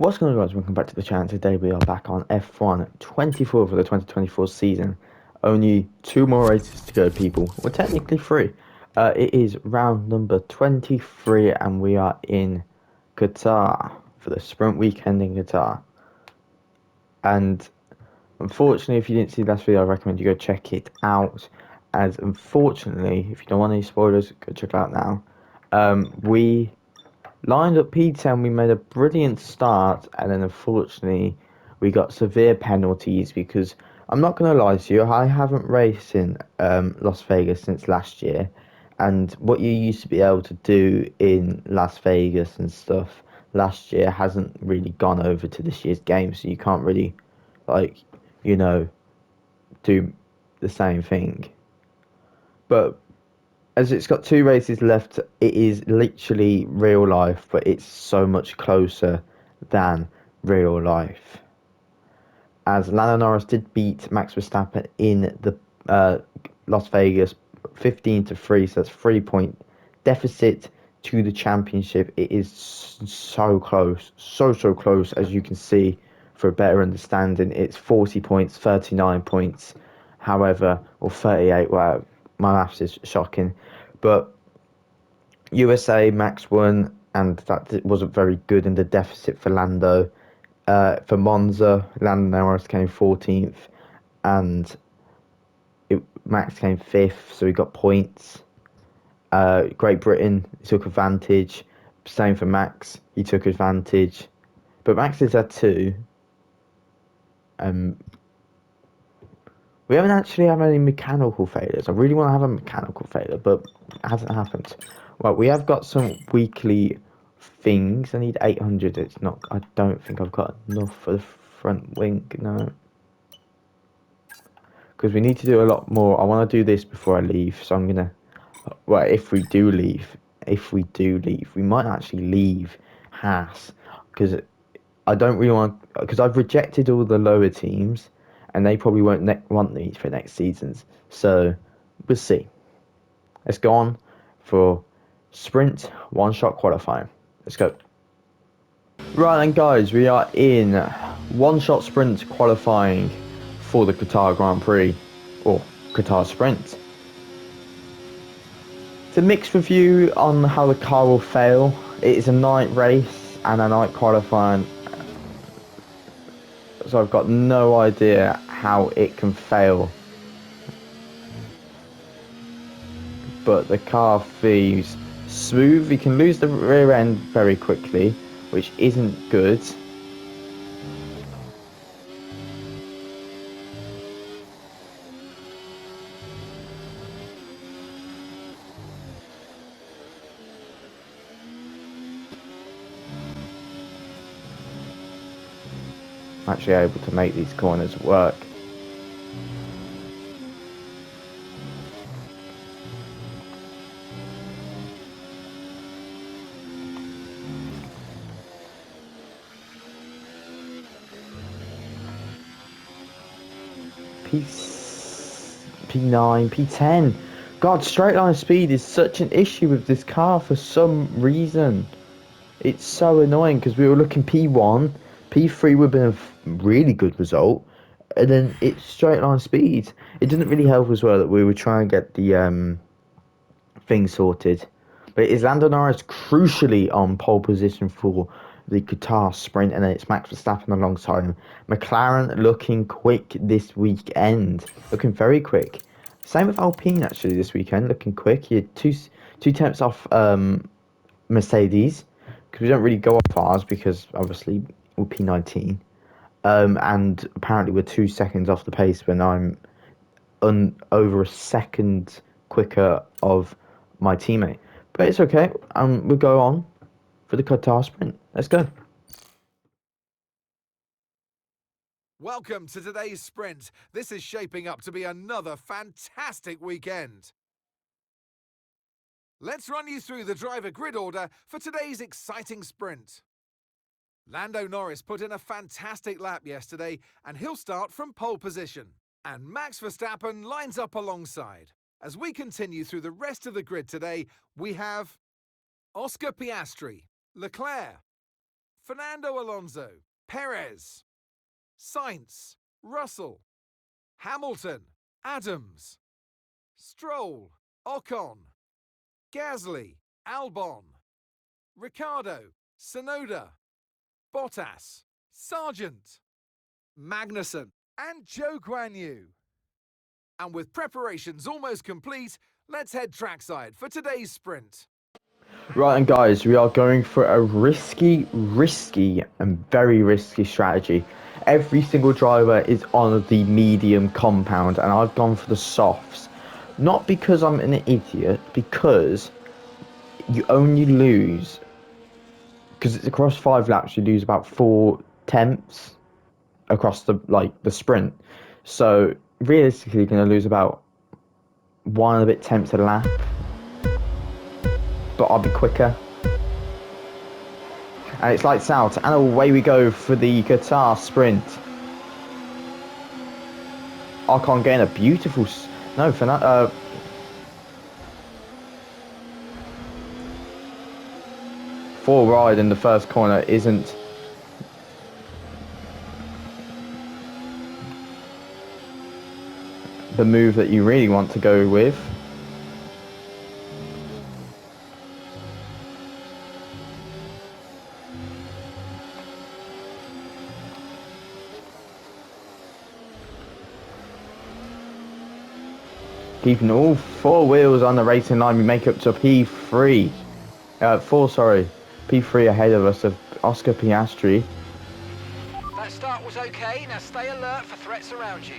What's going on, guys? Welcome back to the channel. Today we are back on F1 24 for the 2024 season. Only two more races to go, people. Well, technically three. It is round number 23 and we are in Qatar for the sprint weekend in Qatar. And unfortunately, if you didn't see the last video, I recommend you go check it out. As unfortunately, if you don't want any spoilers, go check it out now. We lined up P10, we made a brilliant start, and then unfortunately we got severe penalties because I'm not going to lie to you, I haven't raced in Las Vegas since last year, and what you used to be able to do in Las Vegas and stuff last year hasn't really gone over to this year's game, so you can't really, like, you know, do the same thing. But as it's got two races left, it is literally real life, but it's so much closer than real life. As Lando Norris did beat Max Verstappen in the Las Vegas 15-3, so that's 3-point deficit to the championship. It is so close, so close, as you can see. For a better understanding, it's 40 points, 39 points, however, or 38. Wow, my maths is shocking. But USA Max won, and that wasn't very good in the deficit for Lando. For Monza, Lando Norris came 14th, and Max came 5th, so he got points. Great Britain took advantage. Same for Max, he took advantage. But Max is at 2. We haven't actually had any mechanical failures. I really want to have a mechanical failure, but it hasn't happened. Well, we have got some weekly things. I need 800. It's not. I don't think I've got enough for the front wing. No, because we need to do a lot more. I want to do this before I leave, so I'm gonna. Well, if we do leave, we might actually leave Haas because I don't really want. Because I've rejected all the lower teams, and they probably won't want these for next seasons. So we'll see. Let's go on for sprint one-shot qualifying. Let's go. Right then, guys, we are in one-shot sprint qualifying for the Qatar Grand Prix, or Qatar Sprint. It's a mixed review on how the car will fail. It is a night race and a night qualifying, so I've got no idea how it can fail. But the car feels smooth. You can lose the rear end very quickly, which isn't good. I'm actually able to make these corners work. P9, P10. God, straight line speed is such an issue with this car for some reason. It's so annoying because we were looking P1, P3 would have been a really good result, and then it's straight line speed. It didn't really help as well that we were trying to get the thing sorted. But it is Lando Norris crucially on pole position for the Qatar sprint, and then it's Max Verstappen alongside him. McLaren looking quick this weekend, looking very quick. Same with Alpine actually this weekend, looking quick. He had two tenths off Mercedes, because we don't really go off ours because obviously we're P19. And apparently we're 2 seconds off the pace when I'm over a second quicker of my teammate. But it's okay. We'll go on for the Qatar sprint. Let's go. Welcome to today's sprint. This is shaping up to be another fantastic weekend. Let's run you through the driver grid order for today's exciting sprint. Lando Norris put in a fantastic lap yesterday, and he'll start from pole position. And Max Verstappen lines up alongside. As we continue through the rest of the grid today, we have Oscar Piastri, Leclerc, Fernando Alonso, Perez, Sainz, Russell, Hamilton, Adams, Stroll, Ocon, Gasly, Albon, Ricciardo, Sonoda, Bottas, Sargent, Magnussen, and Zhou Guanyu. And with preparations almost complete, let's head trackside for today's sprint. Right, and guys, we are going for a risky, and very risky strategy. Every single driver is on the medium compound, and I've gone for the softs. Not because I'm an idiot, because you only lose, because it's across 5 laps, you lose about 4 tenths across the sprint. So realistically, you're going to lose about 1 and a bit tenths a lap, but I'll be quicker. And it's lights out, and away we go for the Qatar sprint. Ocon getting a beautiful... No, full ride in the first corner isn't the move that you really want to go with. Keeping all 4 wheels on the racing line, we make up to P3. P3 ahead of us of Oscar Piastri. That start was okay, now stay alert for threats around you.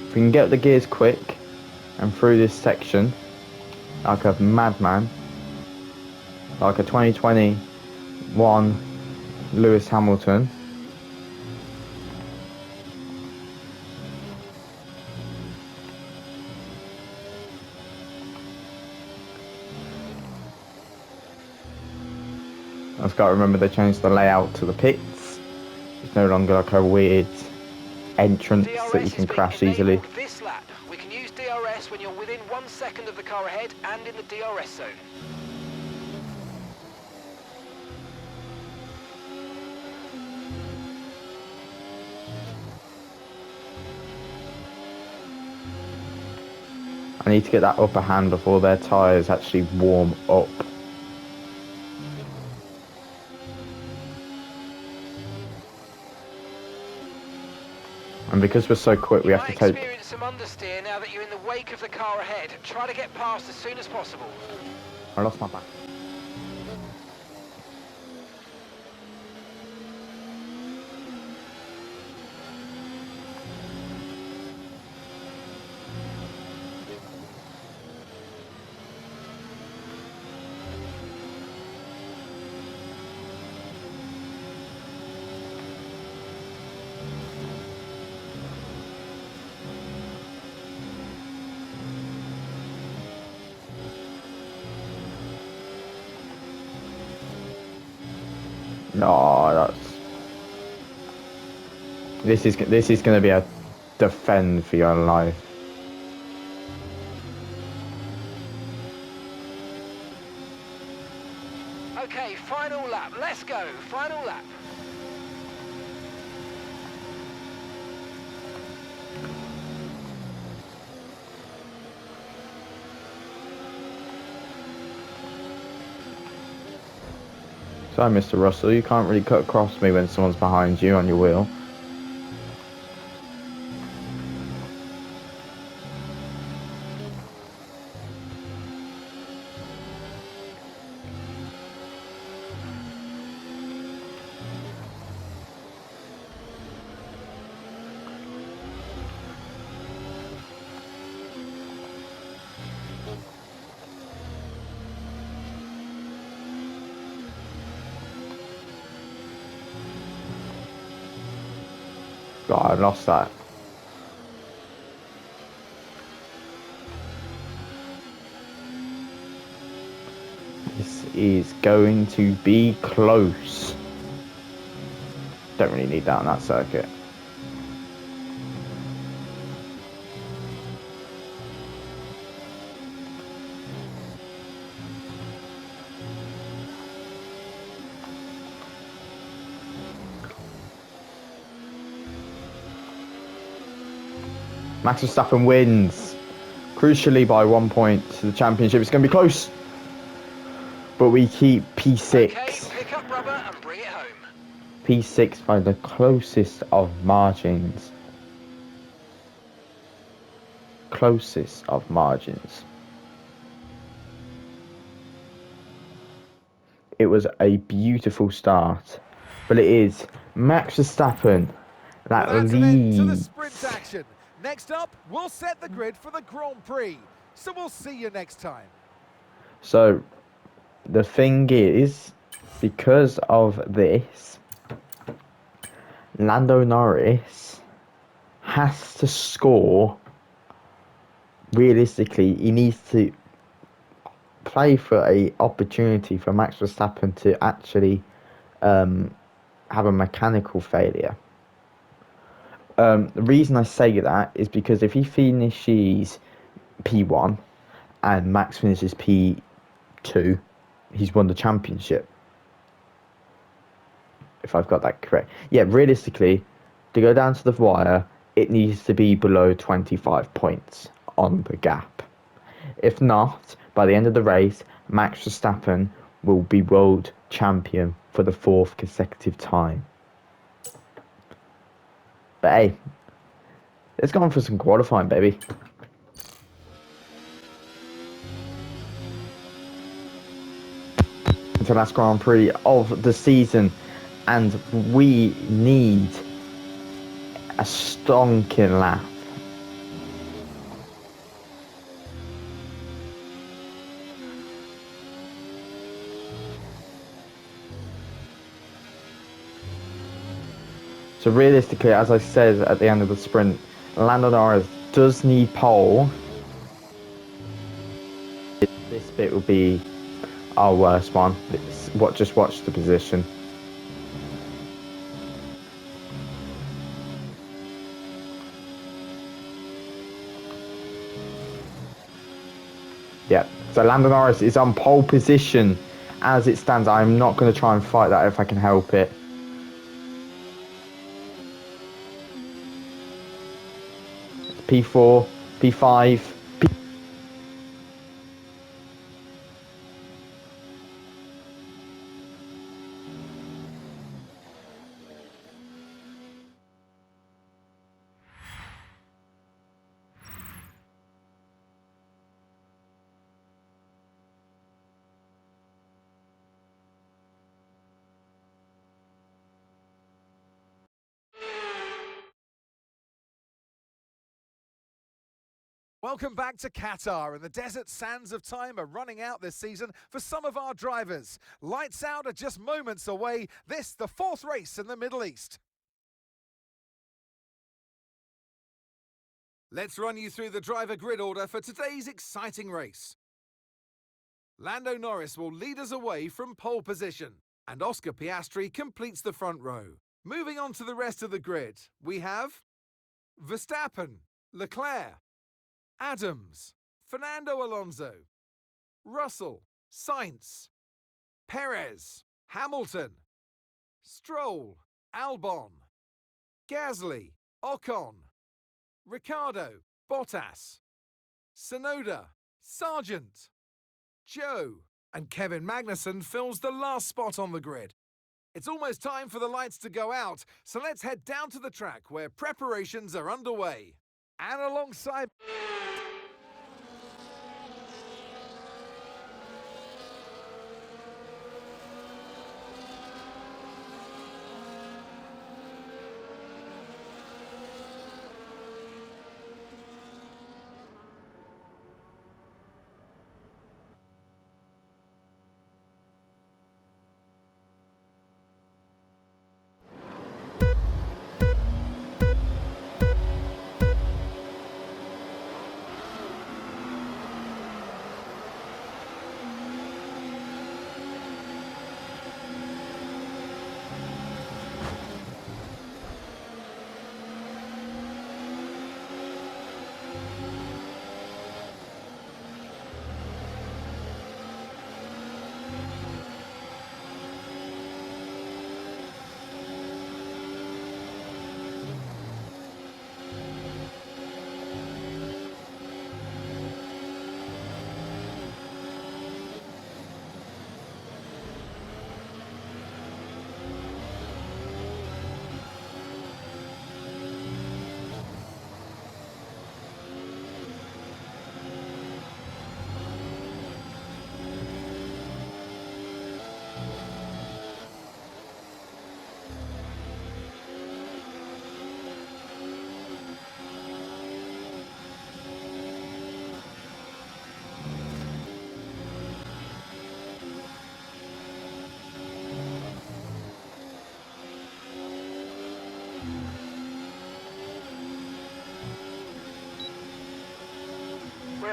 If we can get the gears quick and through this section like a madman, like a 2021 Lewis Hamilton. I've got to remember they changed the layout to the pits. It's no longer like a weird entrance that you can crash easily. This lap, we can use DRS when you're within 1 second of the car ahead and in the DRS zone. I need to get that upper hand before their tyres actually warm up. And because we're so quick, we have to take... experience some understeer now that you're in the wake of the car ahead. Try to get past as soon as possible. I lost my back. No, this is going to be a defend for your life. Okay, final lap. Let's go. Final lap. Sorry, Mr. Russell, you can't really cut across me when someone's behind you on your wheel. God, I lost that. This is going to be close. Don't really need that on that circuit. Max Verstappen wins, crucially by 1 point to the championship. It's going to be close, but we keep P6. Okay, pick up rubber and bring it home. P6 by the closest of margins. Closest of margins. It was a beautiful start, but it is Max Verstappen that Well, that's an end to the leads. sprint action. Next up, we'll set the grid for the Grand Prix. So we'll see you next time. So the thing is, because of this, Lando Norris has to score. Realistically, he needs to play for a opportunity for Max Verstappen to actually have a mechanical failure. The reason I say that is because if he finishes P1 and Max finishes P2, he's won the championship. If I've got that correct. Yeah, realistically, to go down to the wire, it needs to be below 25 points on the gap. If not, by the end of the race, Max Verstappen will be world champion for the 4th consecutive time. But hey, let's go on for some qualifying, baby. It's the last Grand Prix of the season, and we need a stonking lap. So realistically, as I said at the end of the sprint, Lando Norris does need pole. This bit will be our worst one. Just watch the position. Yeah, so Lando Norris is on pole position as it stands. I'm not going to try and fight that if I can help it. P4, P5, P... Welcome back to Qatar, and the desert sands of time are running out this season for some of our drivers. Lights out are just moments away. This, the 4th race in the Middle East. Let's run you through the driver grid order for today's exciting race. Lando Norris will lead us away from pole position, and Oscar Piastri completes the front row. Moving on to the rest of the grid, we have Verstappen, Leclerc, Adams, Fernando Alonso, Russell, Sainz, Perez, Hamilton, Stroll, Albon, Gasly, Ocon, Ricciardo, Bottas, Tsunoda, Sargent, Joe, and Kevin Magnussen fills the last spot on the grid. It's almost time for the lights to go out, so let's head down to the track where preparations are underway. And alongside...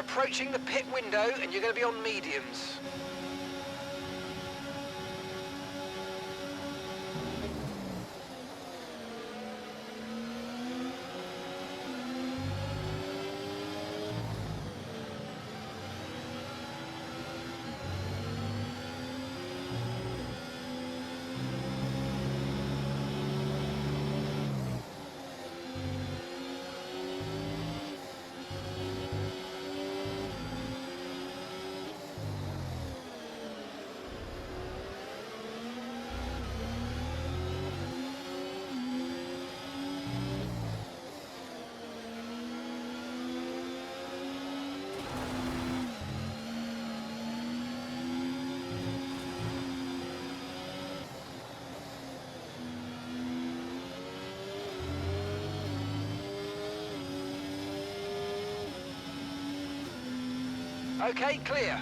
approaching the pit window and you're going to be on mediums. Okay, clear.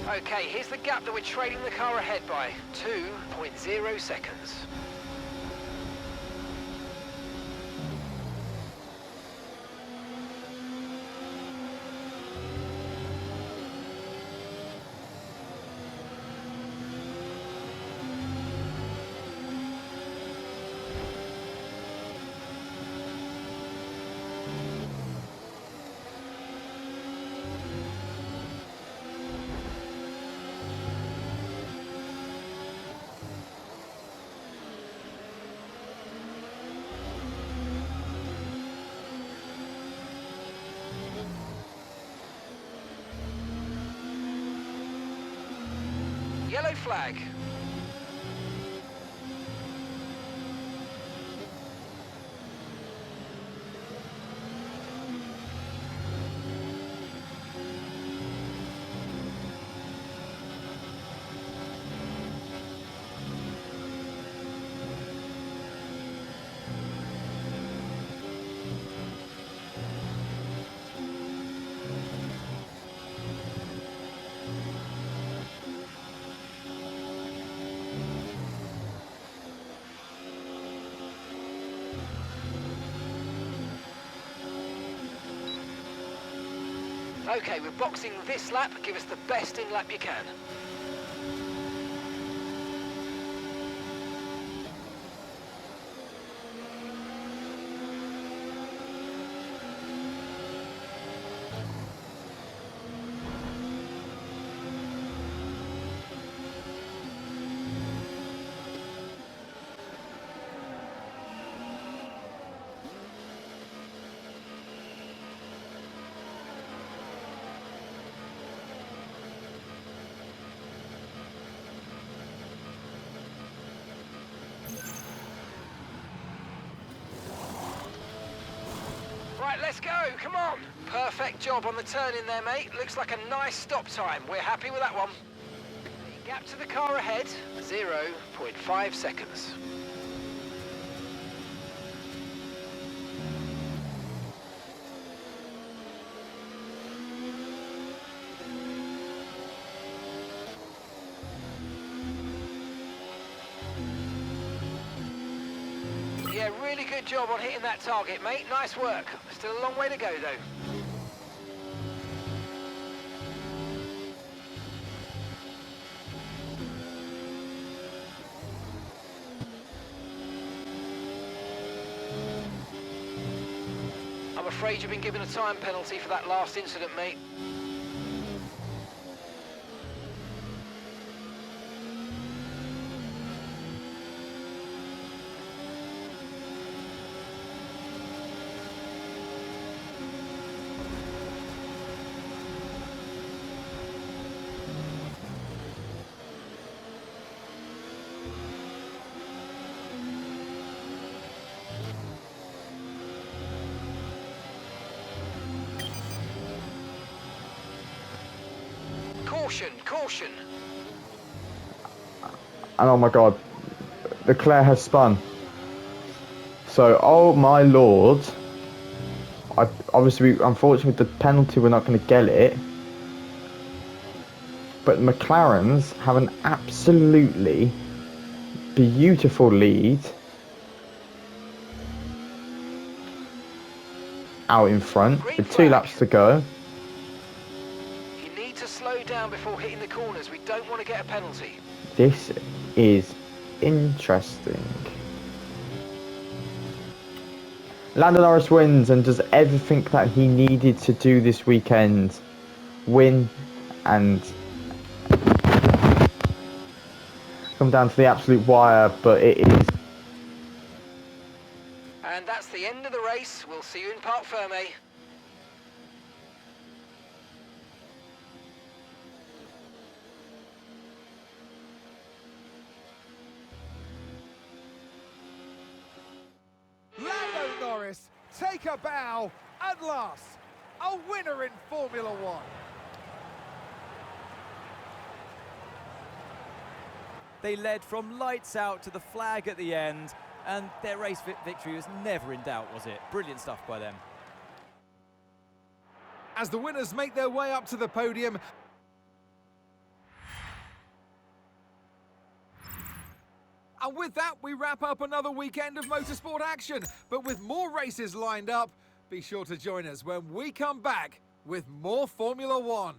Okay, here's the gap that we're trailing the car ahead by. 2.0 seconds. Yellow flag. Okay, we're boxing this lap. Give us the best in lap you can. Right, let's go, come on. Perfect job on the turn in there, mate. Looks like a nice stop time. We're happy with that one. The gap to the car ahead, 0.5 seconds. Yeah, really good job on hitting that target, mate. Nice work. Still a long way to go, though. I'm afraid you've been given a time penalty for that last incident, mate. Caution, caution. And oh my god, Leclerc has spun. So, oh my lord. Obviously, unfortunately, with the penalty, we're not going to get it. But McLaren's have an absolutely beautiful lead. Out in front, Green with 2 flag. laps to go. You need to slow down before hitting the corners. We don't want to get a penalty. This is interesting. Lando Norris wins and does everything that he needed to do this weekend. Win and come down to the absolute wire, but it is. And that's the end of the race. We'll see you in Parc Fermé. Lando Norris, take a bow. At last, a winner in Formula One. They led from lights out to the flag at the end, and their race victory was never in doubt, was it? Brilliant stuff by them. As the winners make their way up to the podium, and with that, we wrap up another weekend of motorsport action. But with more races lined up, be sure to join us when we come back with more Formula One.